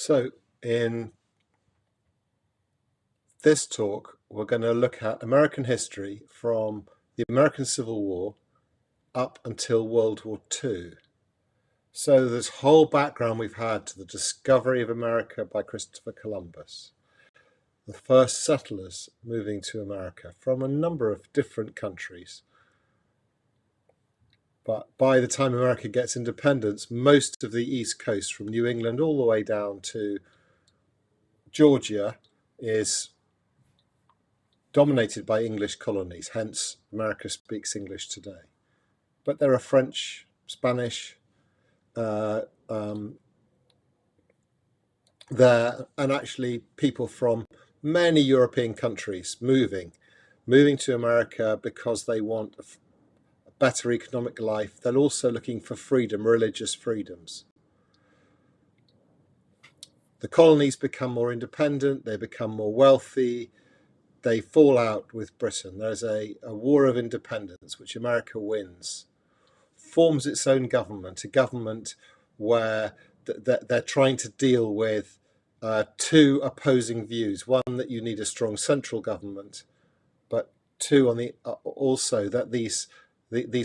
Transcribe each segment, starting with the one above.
So in this talk, we're going to look at American history from the American Civil War up until World War II. So this whole background we've had to the discovery of America by Christopher Columbus, the first settlers moving to America from a number of different countries. But by the time America gets independence, most of the East Coast, from New England all the way down to Georgia, is dominated by English colonies, hence America speaks English today. But there are French, Spanish there, and actually people from many European countries moving to America because they want a better economic life. They're also looking for freedom, religious freedoms. The colonies become more independent, they become more wealthy, they fall out with Britain. There's a war of independence, which America wins, forms its own government, a government where they're trying to deal with two opposing views. One, that you need a strong central government, but two, on the also that these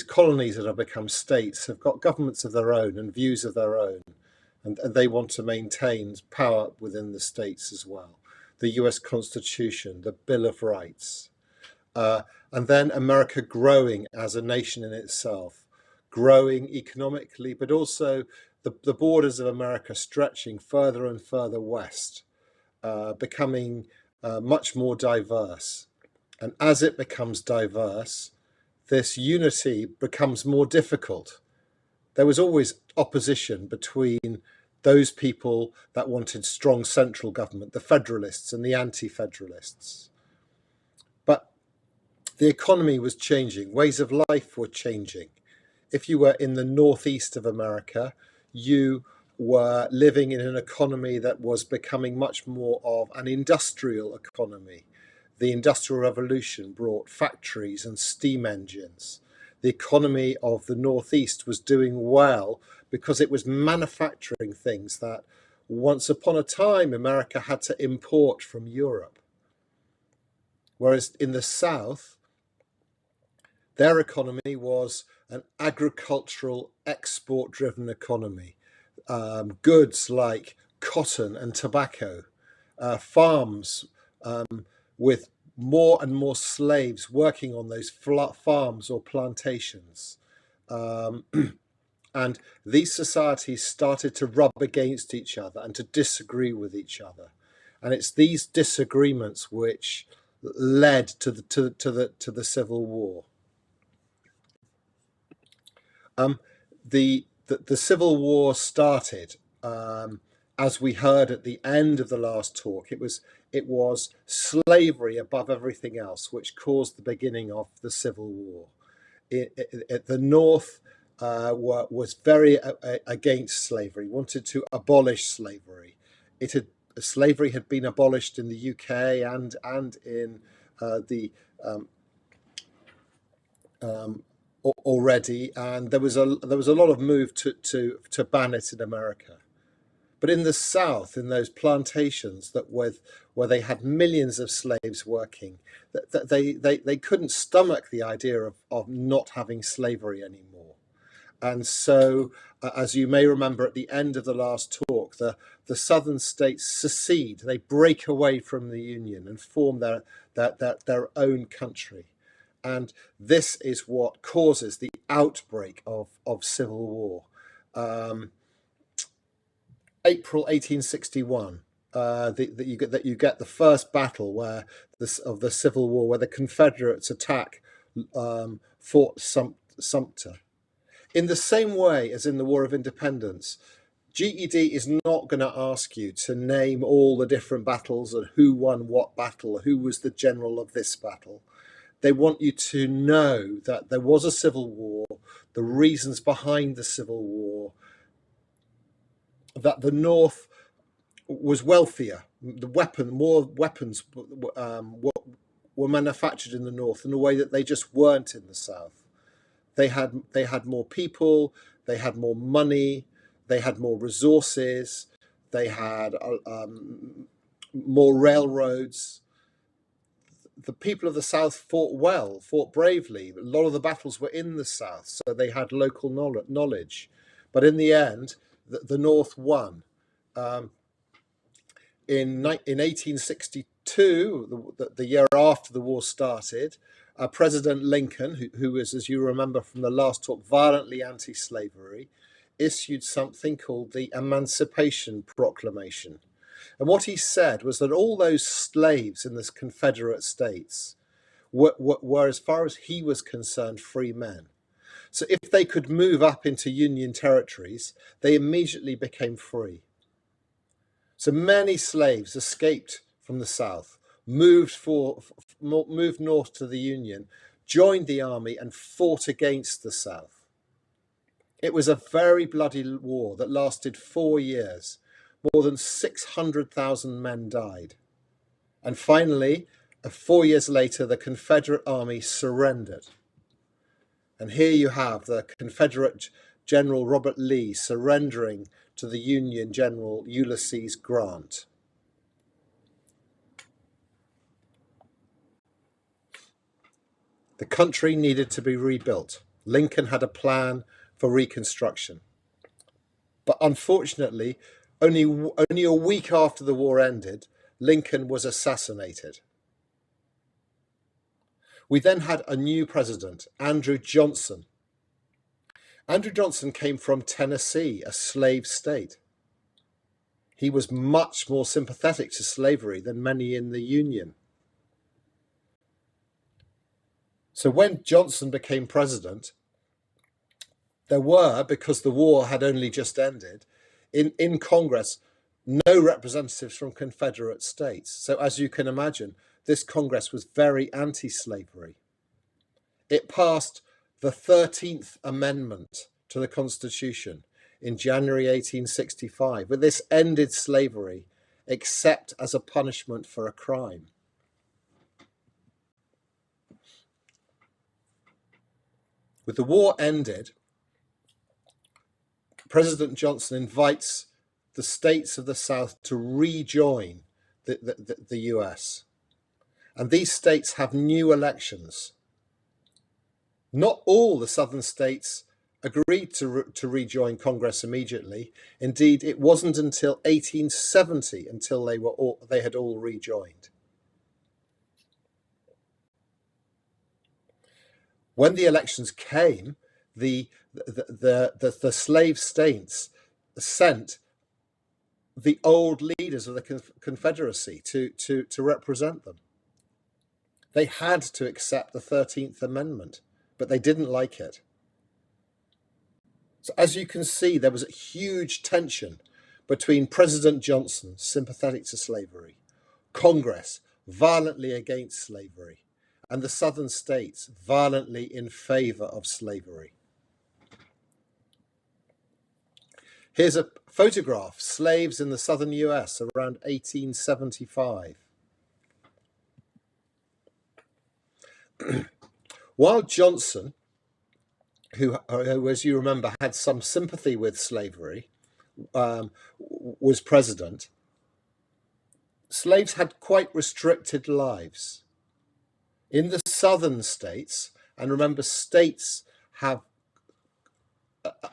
colonies that have become states have got governments of their own and views of their own, and they want to maintain power within the states as well. The US Constitution, the Bill of Rights, and then America growing as a nation in itself, growing economically, but also the borders of America stretching further and further west, becoming much more diverse. And as it becomes diverse, this unity becomes more difficult. There was always opposition between those people that wanted strong central government, the Federalists and the anti-Federalists. But the economy was changing, ways of life were changing. If you were in the northeast of America, you were living in an economy that was becoming much more of an industrial economy. The Industrial Revolution brought factories and steam engines. The economy of the Northeast was doing well because it was manufacturing things that once upon a time America had to import from Europe. Whereas in the South, their economy was an agricultural export-driven economy. Goods like cotton and tobacco, farms with more and more slaves working on those farms or plantations. And these societies started to rub against each other and to disagree with each other. And it's these disagreements which led to the Civil War. The Civil War started, as we heard at the end of the last talk. It was slavery above everything else which caused the beginning of the Civil War. The North was very against slavery, wanted to abolish slavery. Slavery had been abolished in the UK and in the already, and there was a lot of move to ban it in America. But in the South, in those plantations where they had millions of slaves working, that they couldn't stomach the idea of not having slavery anymore. And so, as you may remember at the end of the last talk, the southern states secede. They break away from the Union and form their own country. And this is what causes the outbreak of civil war. April 1861, that you get the first battle of the Civil War, where the Confederates attack Fort Sumter. In the same way as in the War of Independence, GED is not going to ask you to name all the different battles and who won what battle, who was the general of this battle. They want you to know that there was a civil war, the reasons behind the Civil War, that the North was wealthier. More weapons were manufactured in the North in a way that they just weren't in the South. They had more people, they had more money, they had more resources, They had more railroads. The people of the South fought bravely. A lot of the battles were in the South, so they had local knowledge. But in the end, the North won. In 1862, the year after the war started, President Lincoln, who was, as you remember from the last talk, violently anti-slavery, issued something called the Emancipation Proclamation. And what he said was that all those slaves in the Confederate States were, as far as he was concerned, free men. So if they could move up into Union territories, they immediately became free. So many slaves escaped from the South, moved north to the Union, joined the army and fought against the South. It was a very bloody war that lasted 4 years. More than 600,000 men died. And finally, 4 years later, the Confederate army surrendered. And here you have the Confederate General Robert Lee surrendering to the Union General Ulysses Grant. The country needed to be rebuilt. Lincoln had a plan for reconstruction. But unfortunately, only a week after the war ended, Lincoln was assassinated. We then had a new president, Andrew Johnson. Andrew Johnson came from Tennessee, a slave state. He was much more sympathetic to slavery than many in the Union. So when Johnson became president, there were, because the war had only just ended, in Congress, no representatives from Confederate states. So as you can imagine, this Congress was very anti-slavery. It passed the 13th Amendment to the Constitution in January 1865, but this ended slavery except as a punishment for a crime. With the war ended, President Johnson invites the states of the South to rejoin the US. And these states have new elections. Not all the southern states agreed to rejoin Congress immediately. Indeed, it wasn't until 1870 until they had all rejoined. When the elections came, the slave states sent the old leaders of the Confederacy to represent them. They had to accept the 13th Amendment, but they didn't like it. So as you can see, there was a huge tension between President Johnson, sympathetic to slavery, Congress, violently against slavery, and the southern states, violently in favor of slavery. Here's a photograph, slaves in the southern US around 1875. While Johnson, who, as you remember, had some sympathy with slavery, was president, slaves had quite restricted lives. In the southern states, and remember, states have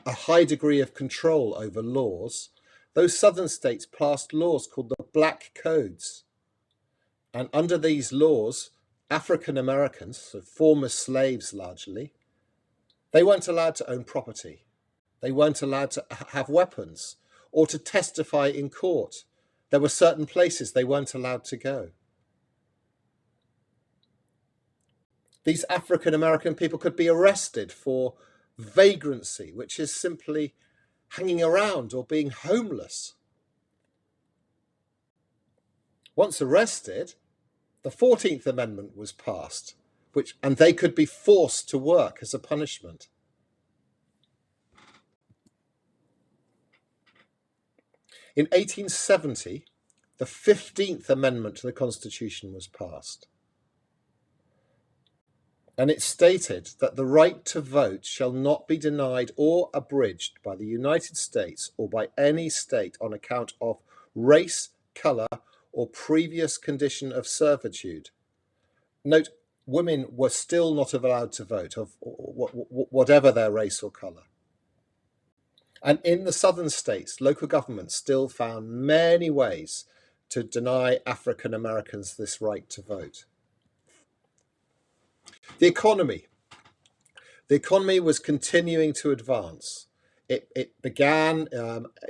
a high degree of control over laws, those southern states passed laws called the Black Codes. And under these laws, African Americans, so former slaves largely, they weren't allowed to own property. They weren't allowed to have weapons or to testify in court. There were certain places they weren't allowed to go. These African American people could be arrested for vagrancy, which is simply hanging around or being homeless. Once arrested, the 14th Amendment was passed, and they could be forced to work as a punishment. In 1870, the 15th Amendment to the Constitution was passed. And it stated that the right to vote shall not be denied or abridged by the United States or by any state on account of race, colour, or previous condition of servitude. Note, women were still not allowed to vote, of whatever their race or colour. And in the southern states, local governments still found many ways to deny African Americans this right to vote. The economy. The economy was continuing to advance. It began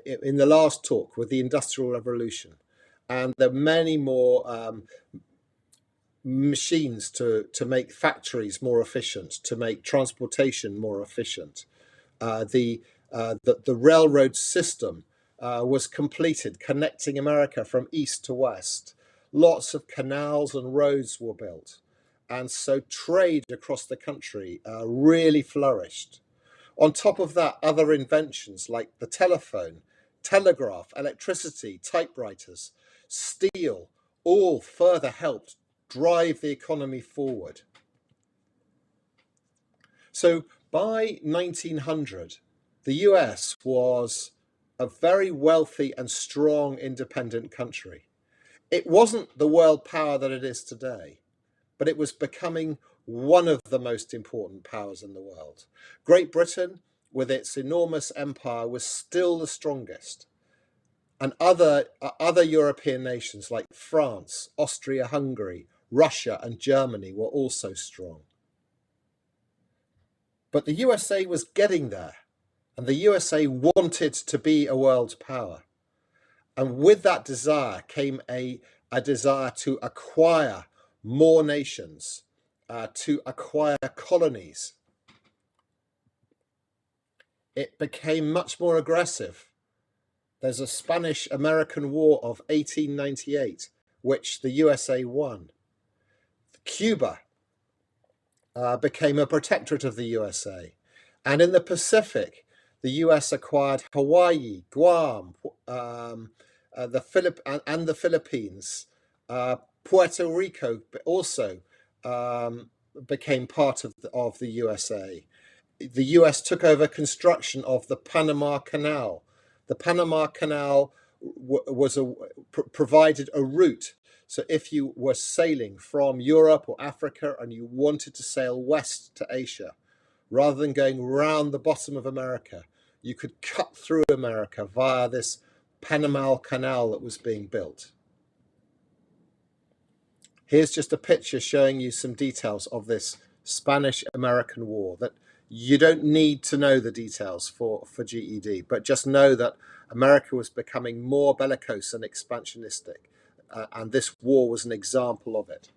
in the last talk with the Industrial Revolution, and there are many more machines to make factories more efficient, to make transportation more efficient. The railroad system was completed, connecting America from east to west. Lots of canals and roads were built. And so trade across the country really flourished. On top of that, other inventions like the telephone, telegraph, electricity, typewriters, steel, all further helped drive the economy forward. So by 1900, the US was a very wealthy and strong independent country. It wasn't the world power that it is today, but it was becoming one of the most important powers in the world. Great Britain, with its enormous empire, was still the strongest. And other European nations like France, Austria-Hungary, Russia, and Germany were also strong. But the USA was getting there, and the USA wanted to be a world power. And with that desire came a desire to acquire more nations, to acquire colonies. It became much more aggressive. There's a Spanish-American War of 1898, which the USA won. Cuba became a protectorate of the USA. And in the Pacific, the US acquired Hawaii, Guam, the Philippines. Puerto Rico also became part of the USA. The US took over construction of the Panama Canal. The Panama Canal provided a route. So if you were sailing from Europe or Africa and you wanted to sail west to Asia, rather than going round the bottom of America, you could cut through America via this Panama Canal that was being built. Here's just a picture showing you some details of this Spanish-American War. That you don't need to know the details for GED, but just know that America was becoming more bellicose and expansionistic, and this war was an example of it.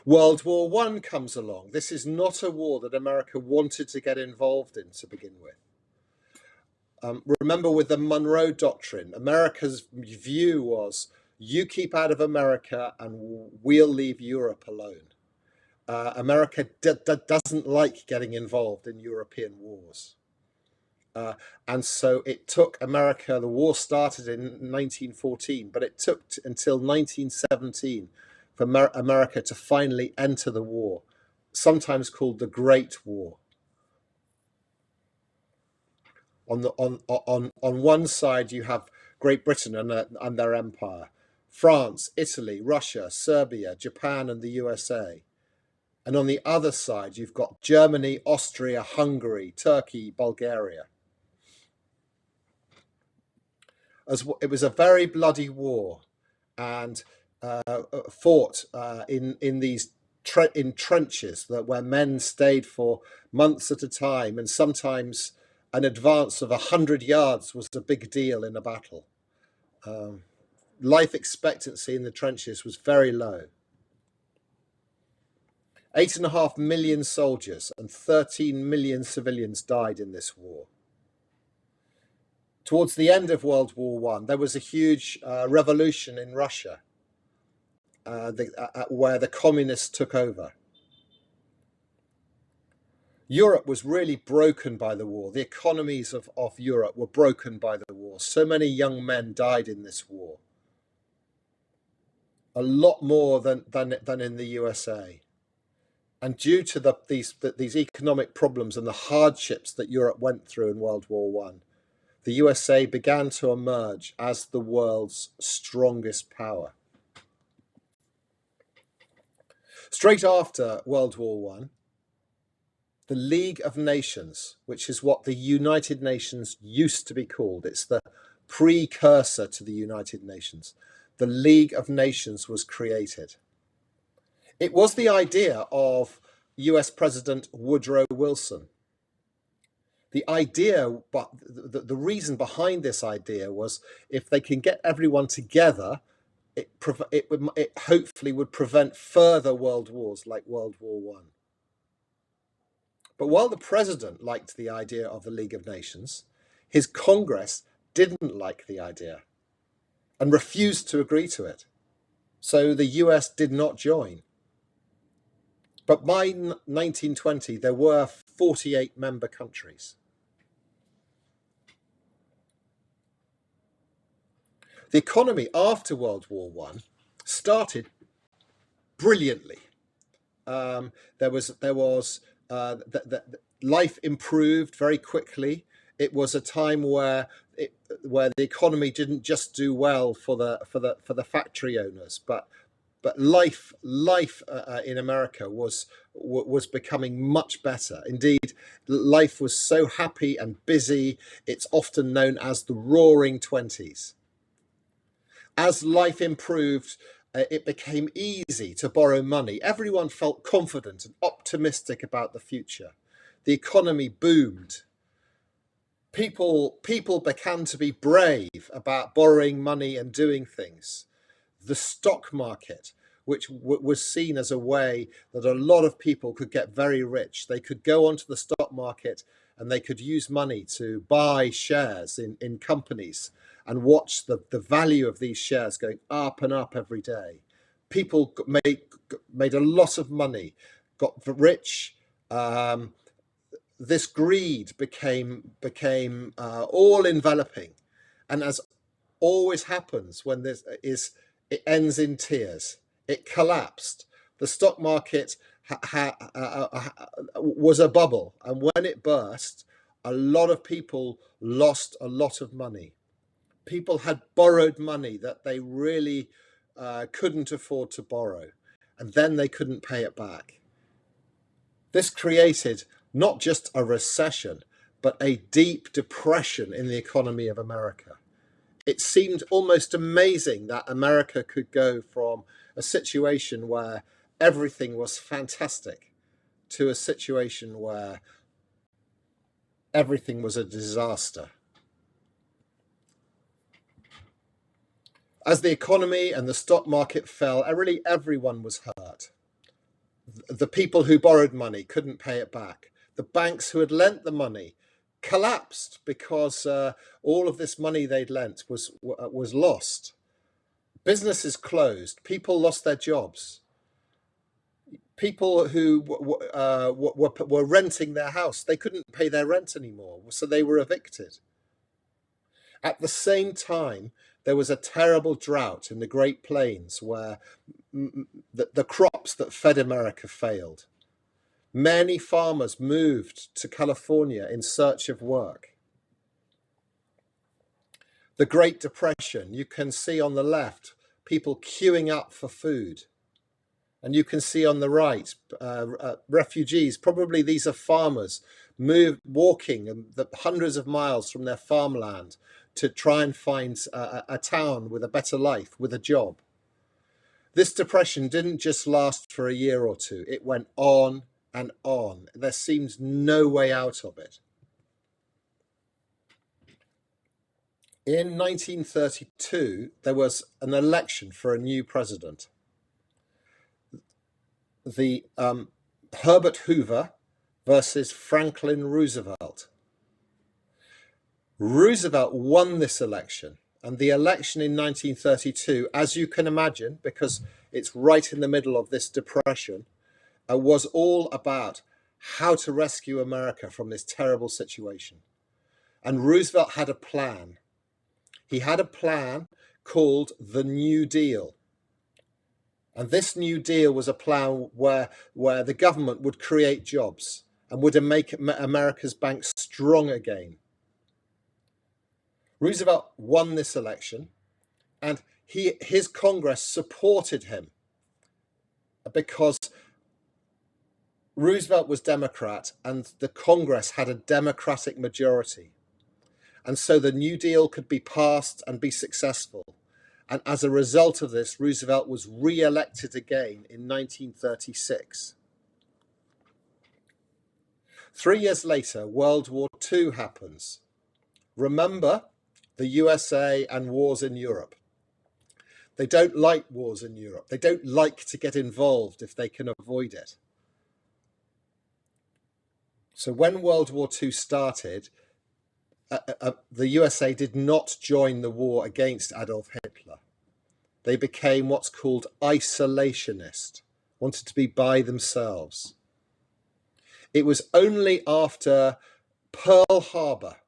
World War I comes along. This is not a war that America wanted to get involved in to begin with. Remember, with the Monroe Doctrine, America's view was, you keep out of America and we'll leave Europe alone. America doesn't like getting involved in European wars. And so it took America, the war started in 1914, but it took until 1917 for America to finally enter the war, sometimes called the Great War. On one side, you have Great Britain and their empire, France, Italy, Russia, Serbia, Japan, and the USA. And on the other side, you've got Germany, Austria, Hungary, Turkey, Bulgaria. It was a very bloody war, and fought in these trenches where men stayed for months at a time, and sometimes an advance of 100 yards was a big deal in a battle. Life expectancy in the trenches was very low. 8.5 million soldiers and 13 million civilians died in this war. Towards the end of World War I, there was a huge revolution in Russia, where the communists took over. Europe was really broken by the war. The economies of Europe were broken by the war. So many young men died in this war. A lot more than in the USA. And due to these economic problems and the hardships that Europe went through in World War I, the USA began to emerge as the world's strongest power. Straight after World War One, the League of Nations, which is what the United Nations used to be called, it's the precursor to the United Nations, the League of Nations was created. It was the idea of US President Woodrow Wilson. The idea, but the reason behind this idea was if they can get everyone together, it hopefully would prevent further world wars like World War One. But while the president liked the idea of the League of Nations, his Congress didn't like the idea and refused to agree to it. So the US did not join. But by 1920, there were 48 member countries. The economy after World War One started brilliantly. Life improved very quickly. It was a time where the economy didn't just do well for the factory owners, but life in America was becoming much better. Indeed, life was so happy and busy. It's often known as the Roaring Twenties. As life improved, it became easy to borrow money. Everyone felt confident and optimistic about the future. The economy boomed. People began to be brave about borrowing money and doing things. The stock market, which was seen as a way that a lot of people could get very rich. They could go onto the stock market and they could use money to buy shares in companies and watch the value of these shares going up and up every day. People made a lot of money, got rich. This greed became all enveloping, and as always happens when it ends in tears. It collapsed. The stock market was a bubble, and when it burst, a lot of people lost a lot of money. People had borrowed money that they really couldn't afford to borrow, and then they couldn't pay it back. This created not just a recession, but a deep depression in the economy of America. It seemed almost amazing that America could go from a situation where everything was fantastic to a situation where everything was a disaster. As the economy and the stock market fell, really everyone was hurt. The people who borrowed money couldn't pay it back. The banks who had lent the money collapsed because all of this money they'd lent was lost. Businesses closed. People lost their jobs. People who were renting their house, they couldn't pay their rent anymore, so they were evicted. At the same time, there was a terrible drought in the Great Plains where the crops that fed America failed. Many farmers moved to California in search of work. The Great Depression, you can see on the left, people queuing up for food. And you can see on the right, refugees, probably these are farmers, walking hundreds of miles from their farmland to try and find a town with a better life, with a job. This depression didn't just last for a year or two. It went on and on. There seemed no way out of it. In 1932, there was an election for a new president. The Herbert Hoover versus Franklin Roosevelt. Roosevelt won this election, and the election in 1932, as you can imagine, because it's right in the middle of this depression, was all about how to rescue America from this terrible situation. And Roosevelt had a plan. He had a plan called the New Deal. And this New Deal was a plan where the government would create jobs and would make America's banks strong again. Roosevelt won this election, and his Congress supported him because Roosevelt was Democrat and the Congress had a Democratic majority. And so the New Deal could be passed and be successful. And as a result of this, Roosevelt was re-elected again in 1936. 3 years later, World War II happens. Remember the USA and wars in Europe. They don't like wars in Europe. They don't like to get involved if they can avoid it. So when World War II started, the USA did not join the war against Adolf Hitler. They became what's called isolationist, wanted to be by themselves. It was only after Pearl Harbor,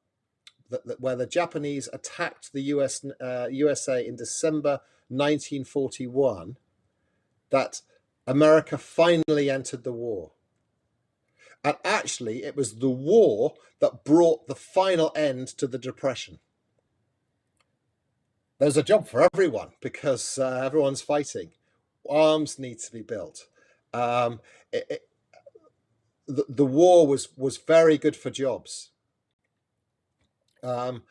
where the Japanese attacked the USA in December 1941, that America finally entered the war. And actually, it was the war that brought the final end to the Depression. There's a job for everyone because everyone's fighting. Arms need to be built. The war was very good for jobs. The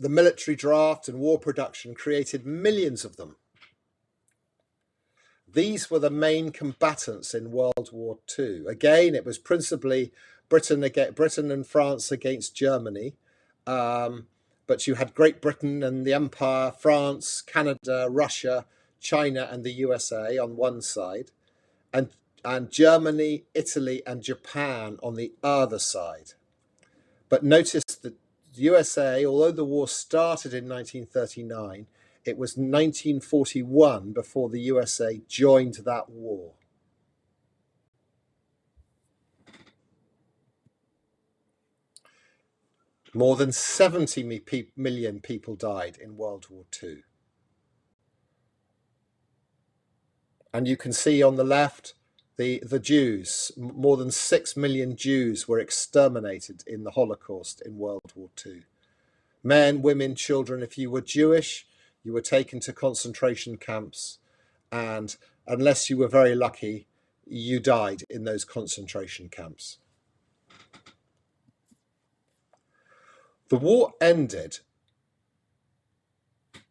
military draft and war production created millions of them. These were the main combatants in World War II. Again, it was principally Britain and France against Germany. But you had Great Britain and the Empire, France, Canada, Russia, China, and the USA on one side, and Germany, Italy, and Japan on the other side. But notice that the USA, although the war started in 1939, it was 1941 before the USA joined that war. More than 70 million people died in World War II. And you can see on the left, the Jews. More than 6 million Jews were exterminated in the Holocaust in World War II. Men, women, children. If you were Jewish, you were taken to concentration camps, and unless you were very lucky, you died in those concentration camps. The war ended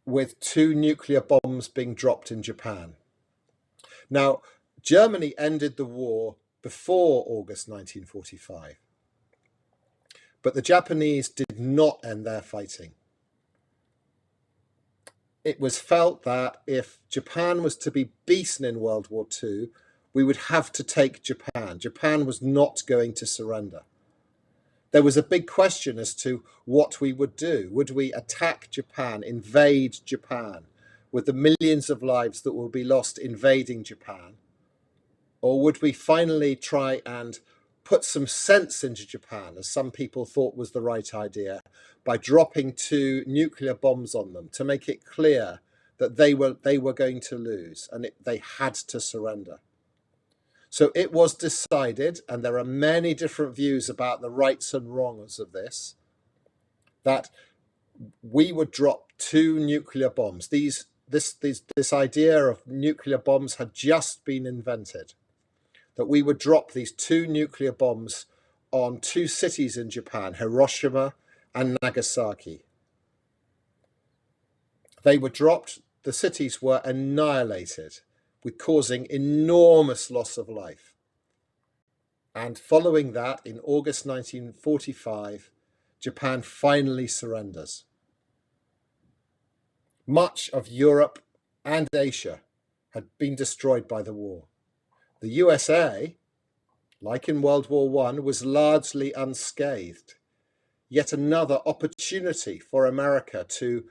with 2 nuclear bombs being dropped in Japan. Now, Germany ended the war before August 1945, but the Japanese did not end their fighting. It was felt that if Japan was to be beaten in World War II, we would have to take Japan. Japan was not going to surrender. There was a big question as to what we would do. Would we attack Japan, invade Japan, with the millions of lives that will be lost invading Japan? Or would we finally try and put some sense into Japan, as some people thought was the right idea, by dropping 2 nuclear bombs on them to make it clear that they were going to lose and they had to surrender? So it was decided, and there are many different views about the rights and wrongs of this, that we would drop 2 nuclear bombs. This idea of nuclear bombs had just been invented, that we would drop these 2 nuclear bombs on 2 cities in Japan, Hiroshima and Nagasaki. They were dropped, the cities were annihilated, with causing enormous loss of life. And following that, in August 1945, Japan finally surrenders. Much of Europe and Asia had been destroyed by the war. The USA, like in World War I, was largely unscathed. Yet another opportunity for America to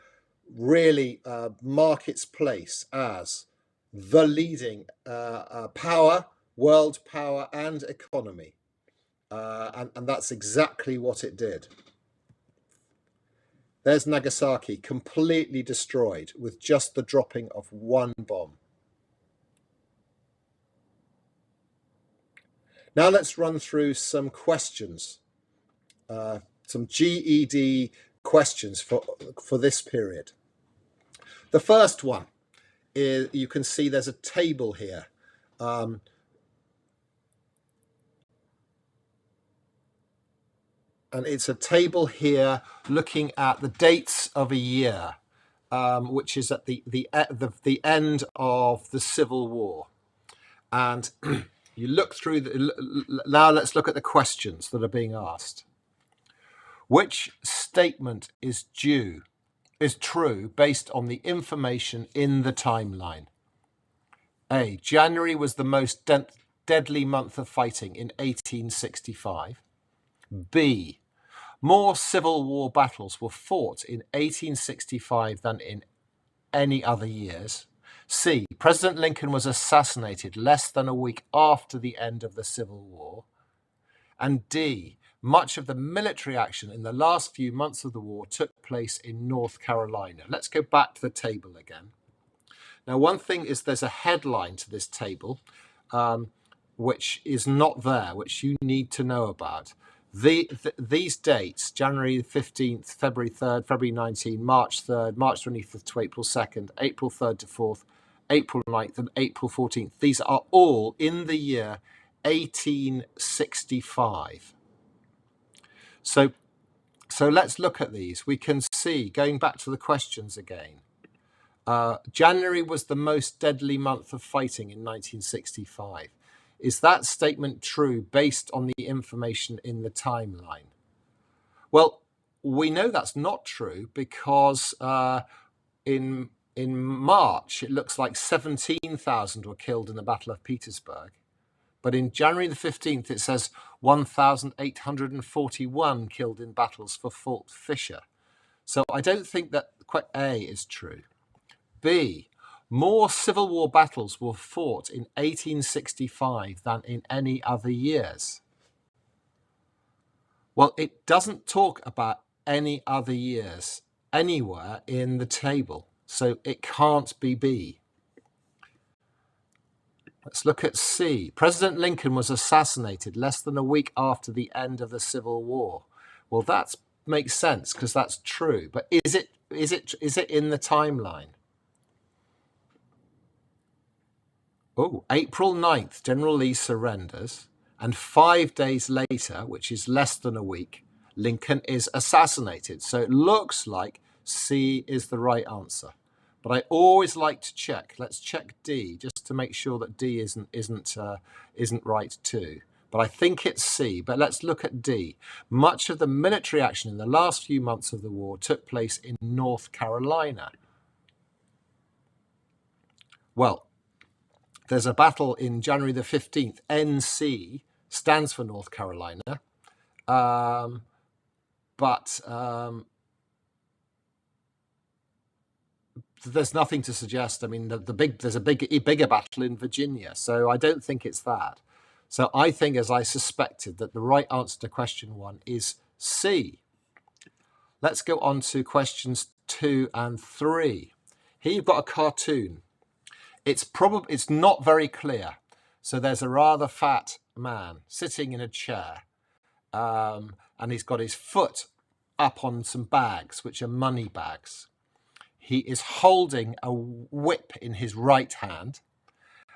really mark its place as the leading power, world power and economy. And that's exactly what it did. There's Nagasaki, completely destroyed with just the dropping of 1 bomb. Now let's run through some questions, some GED questions for this period. The first one is, you can see there's a table here. And it's a table here looking at the dates of a year, which is at the end of the Civil War. And you look through now let's look at the questions that are being asked. Which statement is true based on the information in the timeline? A. January was the most deadly month of fighting in 1865. B. More Civil War battles were fought in 1865 than in any other years. C. President Lincoln was assassinated less than a week after the end of the Civil War. And D. Much of the military action in the last few months of the war took place in North Carolina. Let's go back to the table again. Now, one thing is there's a headline to this table, which is not there, which you need to know about. These dates, January 15th, February 3rd, February 19th, March 3rd, March 25th to April 2nd, April 3rd to 4th, April 9th and April 14th. These are all in the year 1865. So let's look at these. We can see, going back to the questions again, January was the most deadly month of fighting in 1965. Is that statement true based on the information in the timeline? Well, we know that's not true because in March, it looks like 17,000 were killed in the Battle of Petersburg. But in January the 15th, it says 1,841 killed in battles for Fort Fisher. So I don't think that A is true. B, more Civil War battles were fought in 1865 than in any other years. Well, it doesn't talk about any other years anywhere in the table, so it can't be B. Let's look at C. President Lincoln was assassinated less than a week after the end of the Civil War. Well, that makes sense because that's true, but is it in the timeline? Oh, April 9th, General Lee surrenders, and 5 days later, which is less than a week, Lincoln is assassinated. So it looks like C is the right answer. But I always like to check. Let's check D just to make sure that D isn't right too. But I think it's C. But let's look at D. Much of the military action in the last few months of the war took place in North Carolina. Well, there's a battle in January the 15th. NC stands for North Carolina. There's nothing to suggest. I mean, there's a bigger battle in Virginia, so I don't think it's that. So I think, as I suspected, that the right answer to question 1 is C. Let's go on to questions 2 and 3. Here you've got a cartoon. It's not very clear. So there's a rather fat man sitting in a chair, and he's got his foot up on some bags, which are money bags. He is holding a whip in his right hand,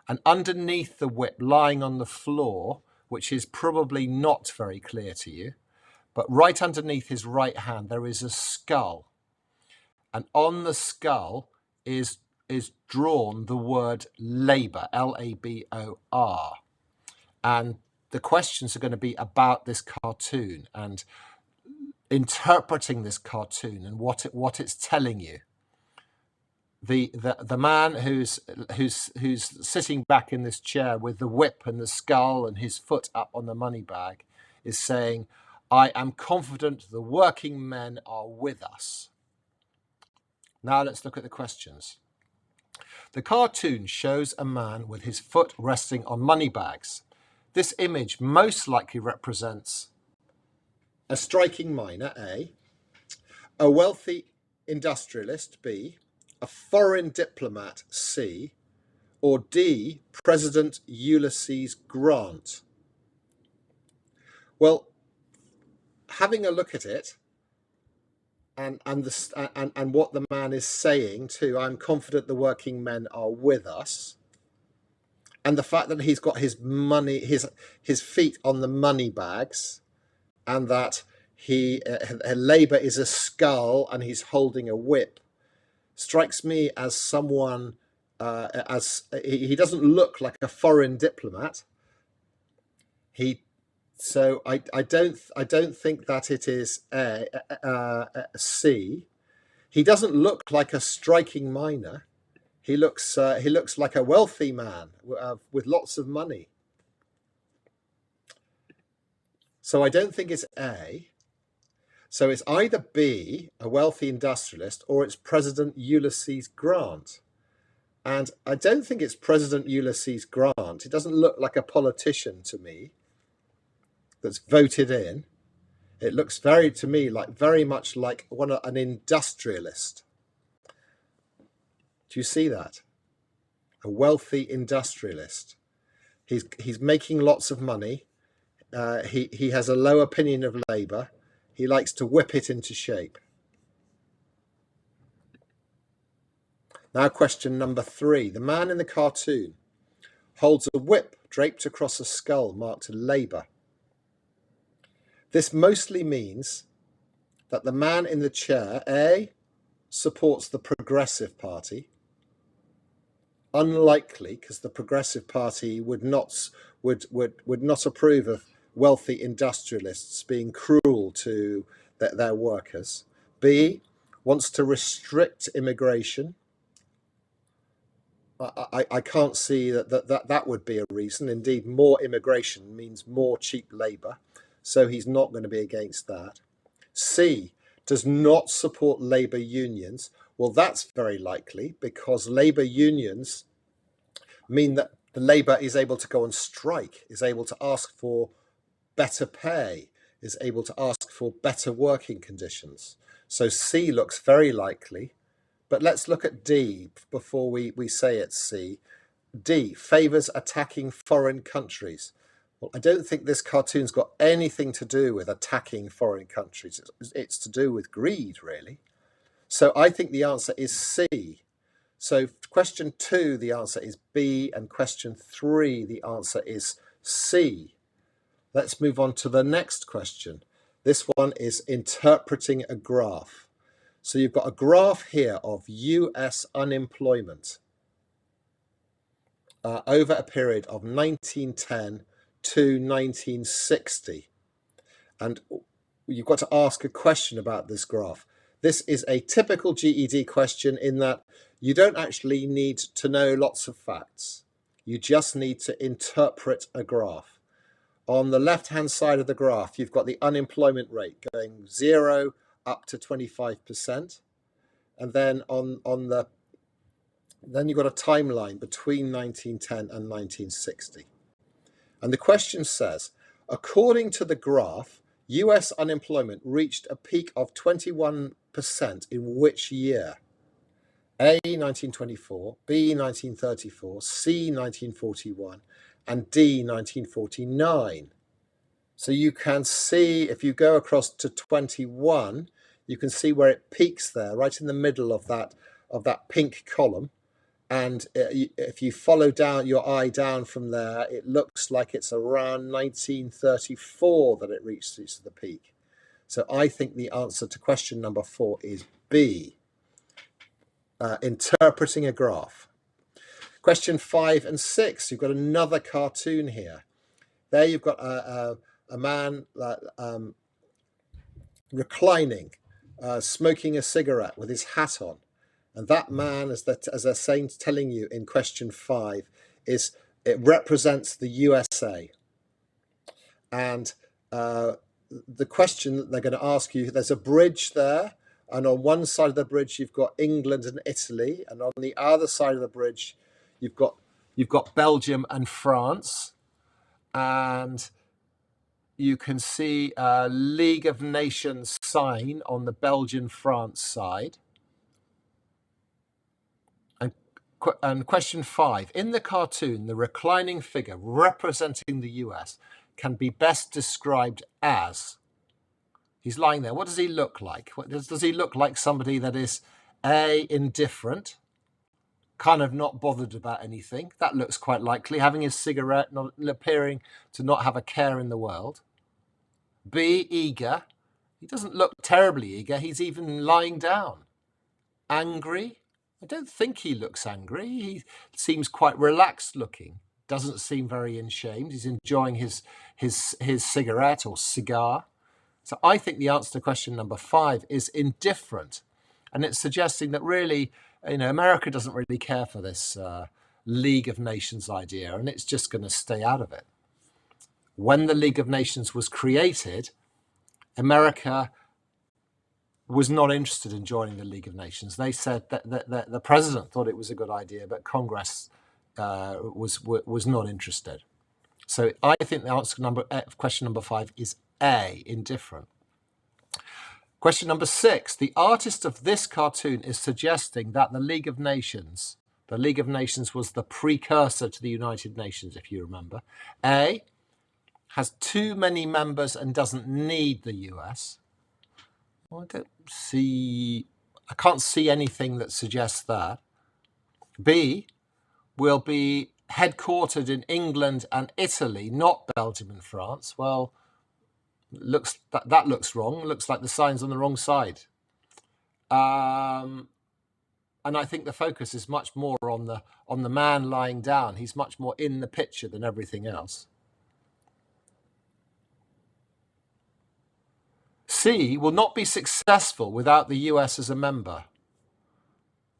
and underneath the whip, lying on the floor, which is probably not very clear to you, but right underneath his right hand, there is a skull. And on the skull is drawn the word labor, Labor. And the questions are going to be about this cartoon and interpreting this cartoon and what it's telling you. The man who's sitting back in this chair with the whip and the skull and his foot up on the money bag is saying, "I am confident the working men are with us." Now let's look at the questions. The cartoon shows a man with his foot resting on money bags. This image most likely represents a striking miner, a wealthy industrialist, B, a foreign diplomat, C, or D, President Ulysses Grant. Well, having a look at it, and what the man is saying too. I'm confident the working men are with us, and the fact that he's got his money, his feet on the money bags, and that Labour is a skull and he's holding a whip, strikes me as someone. As he doesn't look like a foreign diplomat. So I don't think that it is a C. He doesn't look like a striking miner. He looks like a wealthy man with lots of money. So I don't think it's A. So it's either B, a wealthy industrialist, or it's President Ulysses Grant. And I don't think it's President Ulysses Grant. He doesn't look like a politician to me that's voted in. It looks very much like an industrialist. Do you see that? A wealthy industrialist. He's making lots of money. He has a low opinion of Labour. He likes to whip it into shape. Now, question number 3. The man in the cartoon holds a whip draped across a skull marked Labour. This mostly means that the man in the chair, A, supports the Progressive Party. Unlikely, because the Progressive Party would not approve of wealthy industrialists being cruel to their workers. B, wants to restrict immigration. I can't see that would be a reason. Indeed, more immigration means more cheap labour, so he's not going to be against that. C, does not support labour unions. Well, that's very likely, because labour unions mean that the labour is able to go on strike, is able to ask for better pay, is able to ask for better working conditions. So C looks very likely. But let's look at D before we say it's C. D, favours attacking foreign countries. Well, I don't think this cartoon's got anything to do with attacking foreign countries. It's to do with greed, really. So I think the answer is C. So question 2, the answer is B, and question 3, the answer is C. Let's move on to the next question. This one is interpreting a graph. So you've got a graph here of US unemployment over a period of 1910 to 1960. And you've got to ask a question about this graph. This is a typical GED question in that you don't actually need to know lots of facts. You just need to interpret a graph. On the left-hand side of the graph, you've got the unemployment rate going 0 up to 25%, and then then you've got a timeline between 1910 and 1960. And the question says, according to the graph, US unemployment reached a peak of 21% in which year? A, 1924, B, 1934, C, 1941, and D, 1949. So you can see, if you go across to 21, you can see where it peaks there, right in the middle of that pink column. And if you follow down your eye down from there, it looks like it's around 1934 that it reaches the peak. So I think the answer to question number 4 is B, interpreting a graph. Question 5 and 6, you've got another cartoon here. There you've got a man reclining, smoking a cigarette with his hat on. And that man, as they're saying, telling you in question 5, it represents the USA. And the question that they're going to ask you, there's a bridge there, and on one side of the bridge you've got England and Italy, and on the other side of the bridge you've got Belgium and France, and you can see a League of Nations sign on the Belgian-France side. And question 5, in the cartoon, the reclining figure representing the US can be best described as, He's lying there. What does he look like? Does he look like somebody that is A, indifferent, kind of not bothered about anything? That looks quite likely. Having his cigarette, not appearing to not have a care in the world. B, eager. He doesn't look terribly eager. He's even lying down. Angry. I don't think he looks angry. He seems quite relaxed looking. Doesn't seem very ashamed. He's enjoying his cigarette or cigar. So I think the answer to question number 5 is indifferent. And it's suggesting that really, America doesn't really care for this League of Nations idea, and it's just going to stay out of it. When the League of Nations was created, America was not interested in joining the League of Nations. They said that the president thought it was a good idea, but Congress was not interested. So I think the answer to question number 5 is A, indifferent. Question number 6. The artist of this cartoon is suggesting that the League of Nations was the precursor to the United Nations, if you remember. A, has too many members and doesn't need the US. Well, I can't see anything that suggests that. B, will be headquartered in England and Italy, not Belgium and France. Well, that looks wrong. It looks like the sign's on the wrong side. And I think the focus is much more on the man lying down. He's much more in the picture than everything else. C, will not be successful without the US as a member.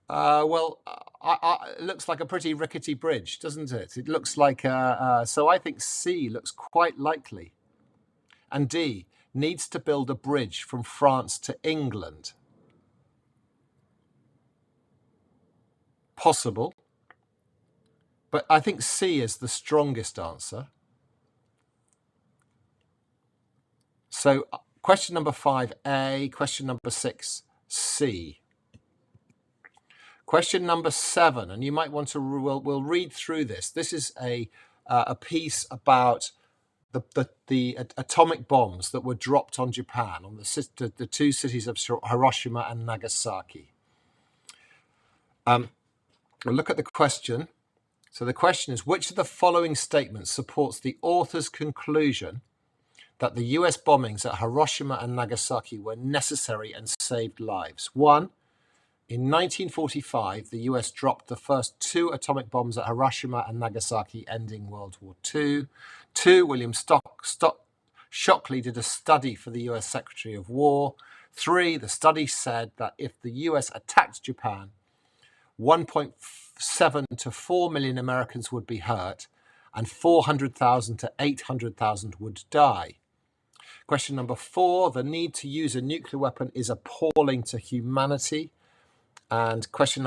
It looks like a pretty rickety bridge, doesn't it? It looks like so I think C looks quite likely. And D, needs to build a bridge from France to England. Possible. But I think C is the strongest answer. So question number 5, A. Question number 6, C. Question number 7, and you might want to, we'll read through this. This is a piece about the atomic bombs that were dropped on Japan, on the two cities of Hiroshima and Nagasaki. We'll look at the question. So the question is, which of the following statements supports the author's conclusion that the US bombings at Hiroshima and Nagasaki were necessary and saved lives? 1, in 1945, the US dropped the first 2 atomic bombs at Hiroshima and Nagasaki, ending World War II. 2, William Shockley did a study for the US Secretary of War. 3, the study said that if the US attacked Japan, 1.7 to 4 million Americans would be hurt and 400,000 to 800,000 would die. Question number 4, the need to use a nuclear weapon is appalling to humanity. And answer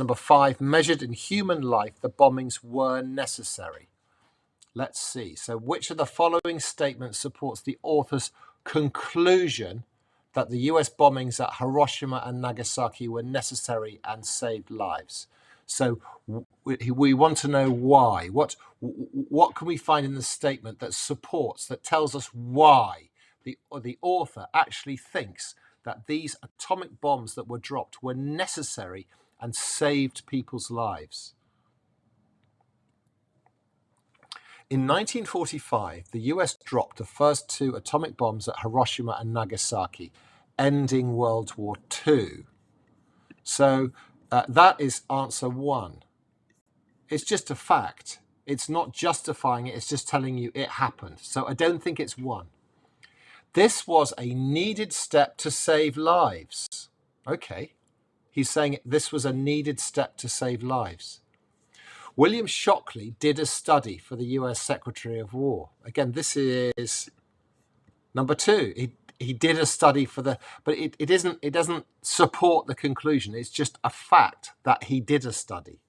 number 5, measured in human life, the bombings were necessary. Let's see. So which of the following statements supports the author's conclusion that the US bombings at Hiroshima and Nagasaki were necessary and saved lives? So we want to know why. What can we find in the statement that tells us why the author actually thinks that these atomic bombs that were dropped were necessary and saved people's lives? In 1945, the US dropped the first 2 atomic bombs at Hiroshima and Nagasaki, ending World War II. So that is answer 1. It's just a fact. It's not justifying it. It's just telling you it happened. So I don't think it's 1. This was a needed step to save lives. Okay. He's saying this was a needed step to save lives. William Shockley did a study for the US Secretary of War. Again, this is number 2. He did a study but it doesn't support the conclusion. It's just a fact that he did a study.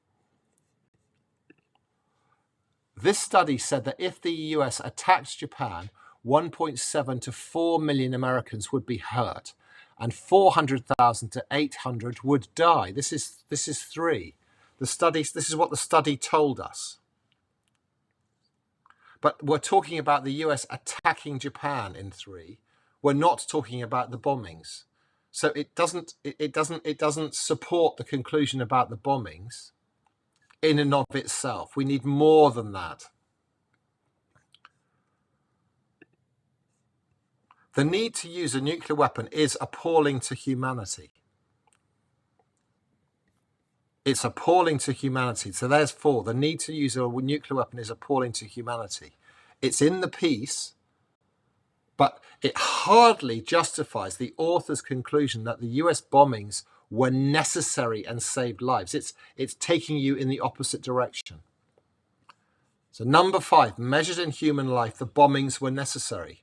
This study said that if the US attacked Japan, 1.7 to 4 million Americans would be hurt and 400,000 to 800 would die. This is 3. This is what the study told us. But we're talking about the US attacking Japan in 3. we're not talking about the bombings. So it doesn't support the conclusion about the bombings in and of itself. We need more than that. The need to use a nuclear weapon is appalling to humanity. It's appalling to humanity. So there's 4. The need to use a nuclear weapon is appalling to humanity. It's in the piece, but it hardly justifies the author's conclusion that the US bombings were necessary and saved lives. It's taking you in the opposite direction. So number 5, measured in human life, the bombings were necessary.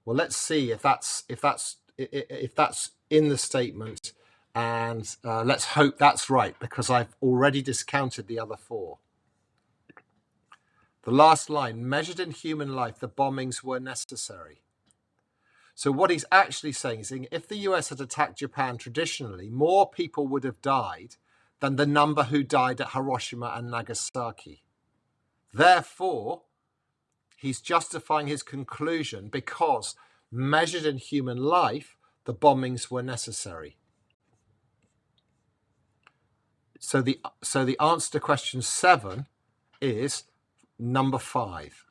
Well, let's see if that's in the statement, and let's hope that's right, because I've already discounted the other 4. The last line, measured in human life, the bombings were necessary. So what he's actually saying is, if the US had attacked Japan traditionally, more people would have died than the number who died at Hiroshima and Nagasaki. Therefore, he's justifying his conclusion because, measured in human life, the bombings were necessary. So the answer to question 7 is number 5.